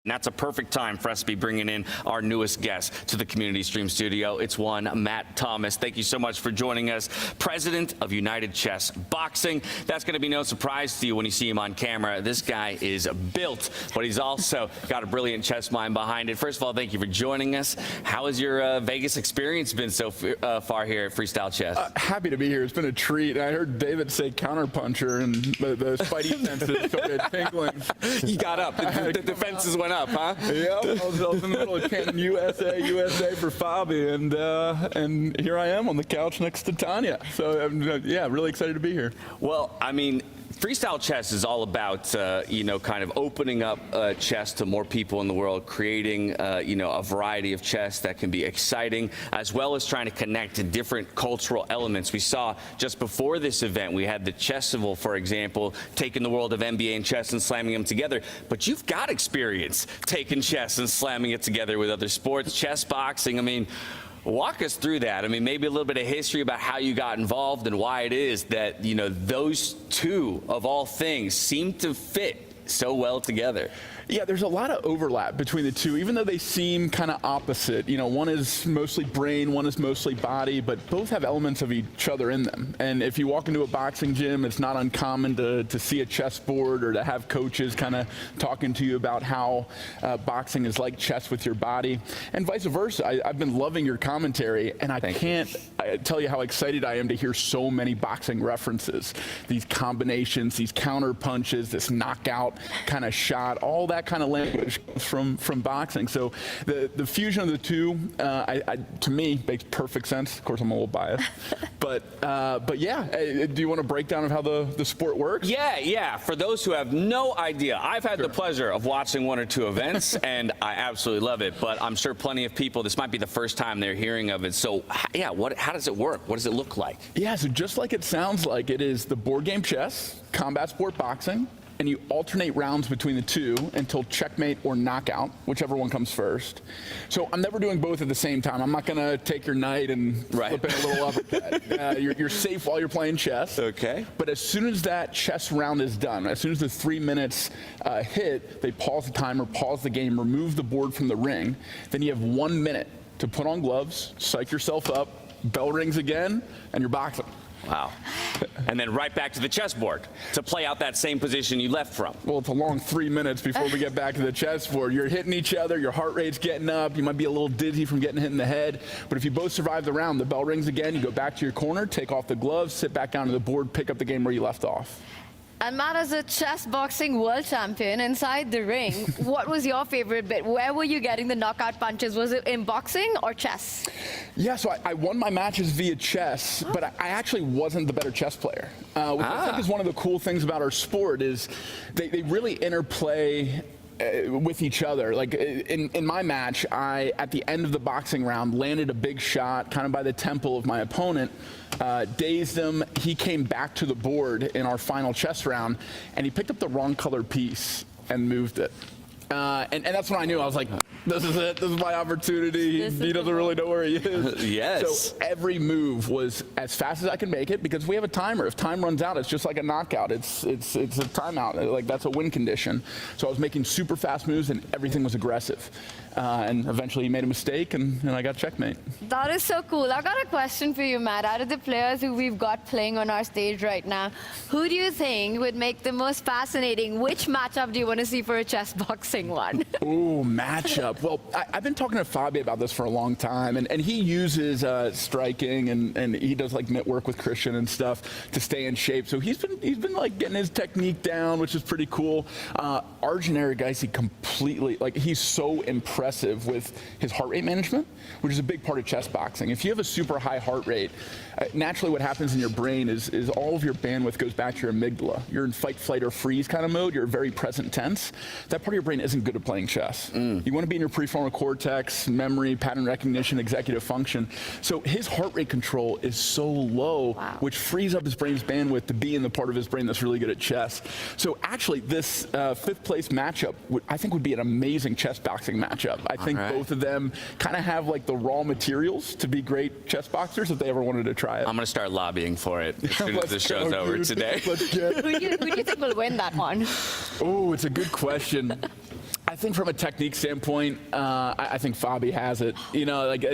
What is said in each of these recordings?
And that's a perfect time for us to be bringing in our newest guest to the Community Stream studio. It's one Matt Thomas. Thank you so much for joining us. President of United Chessboxing. That's going to be no surprise to you when you see him on camera. This guy is built, but he's also got a brilliant chess mind behind it. First of all, thank you for joining us. How has your Vegas experience been so far here at Freestyle Chess? Happy to be here. It's been a treat. I heard David say counterpuncher, and the spidey senses started tingling. You got up. The defenses went up. Huh? Yep, I was in the middle of chanting USA for Fabi, and here I am on the couch next to Tania. So yeah, really excited to be here. Well, I mean, freestyle chess is all about, kind of opening up chess to more people in the world, creating, a variety of chess that can be exciting, as well as trying to connect to different cultural elements. We saw just before this event, we had the Chessival, for example, taking the world of NBA and chess and slamming them together. But you've got experience taking chess and slamming it together with other sports, chess boxing. I mean, walk us through that. I mean, maybe a little bit of history about how you got involved and why it is that, those two, of all things, seem to fit so well together. Yeah, there's a lot of overlap between the two, even though they seem kind of opposite. One is mostly brain, one is mostly body, but both have elements of each other in them. And if you walk into a boxing gym, it's not uncommon to see a chessboard or to have coaches kind of talking to you about how boxing is like chess with your body, and vice versa. I've been loving your commentary, and I can't tell you how excited I am to hear so many boxing references. These combinations, these counter punches, this knockout kind of shot, all that kind of language comes from boxing. So the fusion of the two, to me, makes perfect sense. Of course, I'm a little biased, but yeah. Do you want a breakdown of how the sport works? Yeah. For those who have no idea, I've had the pleasure of watching one or two events, and I absolutely love it. But I'm sure plenty of people, this might be the first time they're hearing of it. So yeah, how does it work? What does it look like? Yeah, so just like it sounds like, it is the board game chess, combat sport boxing, and you alternate rounds between the two until checkmate or knockout, whichever one comes first. So I'm never doing both at the same time. I'm not going to take your knight and flip in a little uppercut. You're safe while you're playing chess. Okay. But as soon as that chess round is done, as soon as the 3 minutes hit, they pause the timer, pause the game, remove the board from the ring. Then you have 1 minute to put on gloves, psych yourself up, bell rings again, and you're boxing. Wow. And then right back to the chessboard to play out that same position you left from. Well, it's a long 3 minutes before we get back to the chessboard. You're hitting each other, your heart rate's getting up, you might be a little dizzy from getting hit in the head, but if you both survive the round, the bell rings again, you go back to your corner, take off the gloves, sit back down to the board, pick up the game where you left off. And Matt, as a chess boxing world champion inside the ring, what was your favorite bit? Where were you getting the knockout punches? Was it in boxing or chess? Yeah, so I won my matches via chess, but I actually wasn't the better chess player. Which I think is one of the cool things about our sport is they really interplay with each other. Like in my match, at the end of the boxing round, landed a big shot kind of by the temple of my opponent, dazed him. He came back to the board in our final chess round, and he picked up the wrong colored piece and moved it. And that's when I knew. I was like, this is it. This is my opportunity. He doesn't really know where he is. Yes. So every move was as fast as I could make it, because we have a timer. If time runs out, it's just like a knockout. It's a timeout. Like, that's a win condition. So I was making super fast moves, and everything was aggressive. And eventually he made a mistake, and I got checkmate. That is so cool. I've got a question for you, Matt. Out of the players who we've got playing on our stage right now, who do you think would make the most fascinating? Which matchup do you want to see for a chess boxing one? Ooh, matchup. Well, I've been talking to Fabi about this for a long time, and he uses striking, and he does like mitt work with Christian and stuff to stay in shape. So he's been like getting his technique down, which is pretty cool. Arjun Erigaisi completely, like, he's so impressive with his heart rate management, which is a big part of chess boxing. If you have a super high heart rate, naturally what happens in your brain is all of your bandwidth goes back to your amygdala. You're in fight, flight, or freeze kind of mode. You're very present tense. That part of your brain isn't good at playing chess. You want to be in your prefrontal cortex, memory, pattern recognition, executive function. So his heart rate control is so low, which frees up his brain's bandwidth to be in the part of his brain that's really good at chess. So actually, this fifth place matchup, I think, would be an amazing chess boxing matchup. I think both of them kind of have like the raw materials to be great chess boxers if they ever wanted to try it. I'm going to start lobbying for it as soon as the show's over today. Who do you think will win that one? Oh, it's a good question. I think from a technique standpoint, I think Fabi has it. You know, like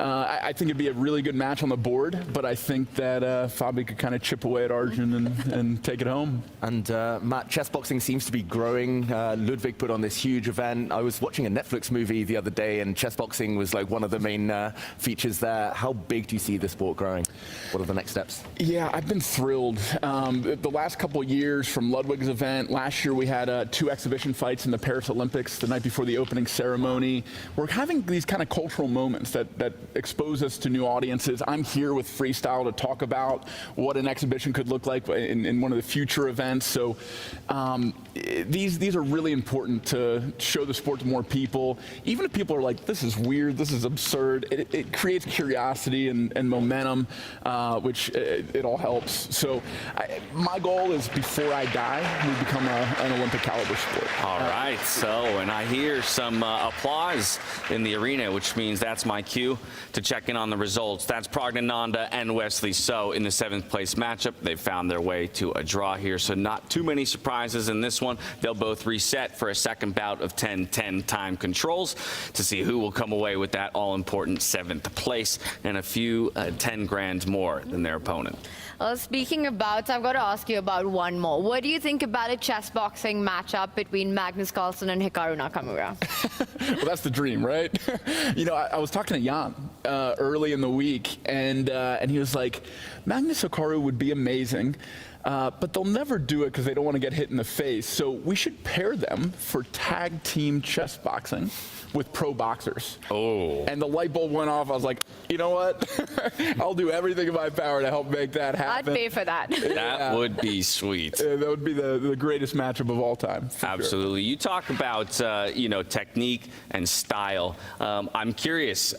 I think it'd be a really good match on the board, but I think that Fabi could kind of chip away at Arjun and take it home. And Matt, chessboxing seems to be growing. Ludwig put on this huge event. I was watching a Netflix movie the other day, and chessboxing was like one of the main features there. How big do you see the sport growing? What are the next steps? Yeah, I've been thrilled. The last couple of years from Ludwig's event, last year we had 2 exhibition fights in the Paris Olympics the night before the opening ceremony. We're having these kind of cultural moments that expose us to new audiences. I'm here with Freestyle to talk about what an exhibition could look like in one of the future events. So these are really important to show the sport to more people. Even if people are like, this is weird, this is absurd, it creates curiosity and momentum, which it all helps. So my goal is before I die, we become an Olympic caliber sport. All right, so, and I hear some applause in the arena, which means that's my cue to check in on the results. That's Praggnanandhaa and Wesley So in the 7th place matchup. They've found their way to a draw here, so not too many surprises in this one. They'll both reset for a second bout of 10-10 time controls to see who will come away with that all-important 7th place and a few 10 grand more than their opponent. Well, speaking of bouts, I've got to ask you about one more. What do you think about a chess boxing matchup between Magnus Carlsen and Hikaru Nakamura? Well, that's the dream, right? You know, I was talking to Jan early in the week, and he was like, Magnus Hikaru would be amazing, but they'll never do it because they don't want to get hit in the face. So we should pair them for tag team chess boxing with pro boxers. Oh. And the light bulb went off. I was like, you know what? I'll do everything in my power to help make that happen. I'd pay for that. That would be sweet. That would be the greatest matchup of all time. Absolutely. Sure. You talk about you know, technique and style. I'm curious.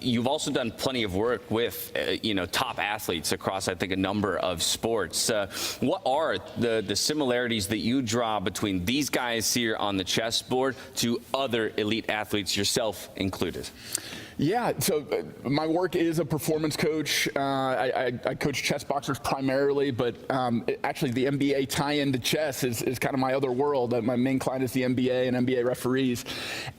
You've also done plenty of work with you know, top athletes across, I think, a number of sports. What are the similarities that you draw between these guys here on the chessboard to other elite athletes, yourself included? Yeah, so my work is a performance coach. I coach chess boxers primarily, but actually the NBA tie-in to chess is kind of my other world. My main client is the NBA and NBA referees.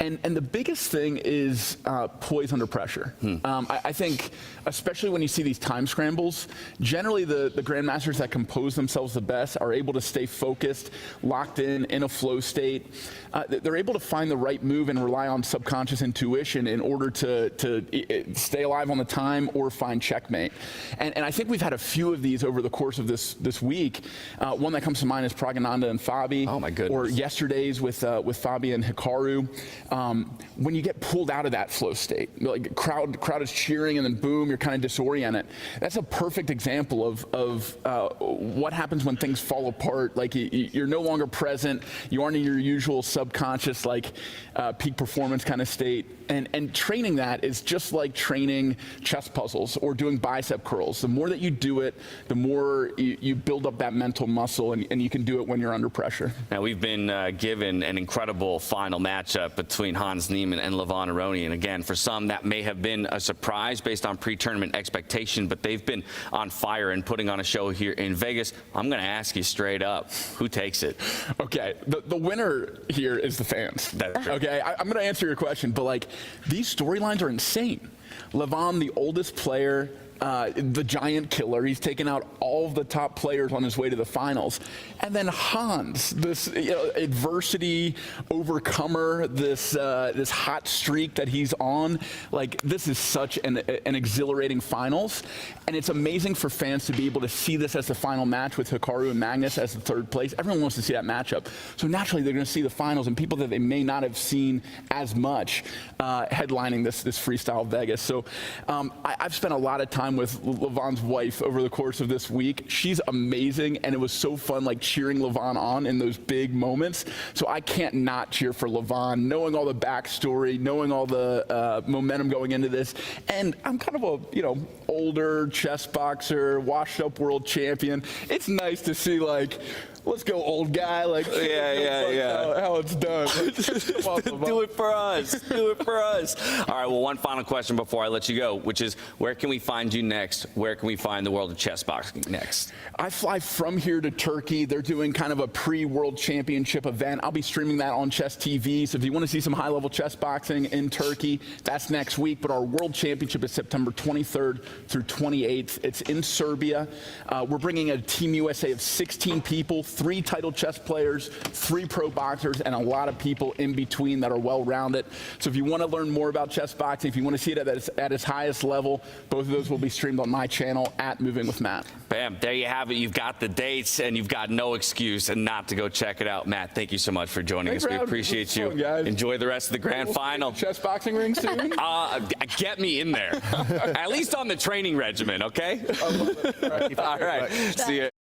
And the biggest thing is poise under pressure. I think, especially when you see these time scrambles, generally the grandmasters that compose themselves the best are able to stay focused, locked in a flow state. They're able to find the right move and rely on subconscious intuition in order to stay alive on the time or find checkmate. And I think we've had a few of these over the course of this week. One that comes to mind is Praggnanandhaa and Fabi. Oh my goodness. Or yesterday's with Fabi and Hikaru. When you get pulled out of that flow state, like crowd is cheering and then boom, you're kind of disoriented. That's a perfect example of what happens when things fall apart. Like you're no longer present. You aren't in your usual subconscious like peak performance kind of state. And training that is just like training chess puzzles or doing bicep curls. The more that you do it, the more you build up that mental muscle, and you can do it when you're under pressure. Now, we've been given an incredible final matchup between Hans Niemann and Levon Aroni. And again, for some, that may have been a surprise based on pre-tournament expectation, but they've been on fire and putting on a show here in Vegas. I'm going to ask you straight up, who takes it? Okay, the winner here is the fans. That's true. Okay, I'm going to answer your question, but like, these storylines are insane. Levon, the oldest player, the giant killer. He's taken out all of the top players on his way to the finals. And then Hans, this adversity overcomer, this hot streak that he's on. Like, this is such an exhilarating finals. And it's amazing for fans to be able to see this as the final match with Hikaru and Magnus as the 3rd place. Everyone wants to see that matchup. So naturally, they're going to see the finals and people that they may not have seen as much headlining this Freestyle Vegas. So I've spent a lot of time with Levon's wife over the course of this week. She's amazing, and it was so fun, like cheering Levon on in those big moments. So I can't not cheer for Levon, knowing all the backstory, knowing all the momentum going into this. And I'm kind of a older chess boxer, washed up world champion. It's nice to see like let's go, old guy. Like, Yeah. How it's done. Do it for us. Do it for us. All right, well, one final question before I let you go, which is, where can we find you next? Where can we find the world of chess boxing next? I fly from here to Turkey. They're doing kind of a pre-World Championship event. I'll be streaming that on Chess TV. So if you want to see some high-level chess boxing in Turkey, that's next week. But our World Championship is September 23rd through 28th. It's in Serbia. We're bringing a Team USA of 16 people, 3 title chess players, 3 pro boxers, and a lot of people in between that are well-rounded. So if you want to learn more about chess boxing, if you want to see it at its highest level, both of those will be streamed on my channel at Moving with Matt. Bam, there you have it. You've got the dates, and you've got no excuse and not to go check it out. Matt, thank you so much for joining us. We appreciate you. Guys. Enjoy the rest of the grand final. Chess boxing ring soon? Get me in there. At least on the training regimen, okay? All right. See you.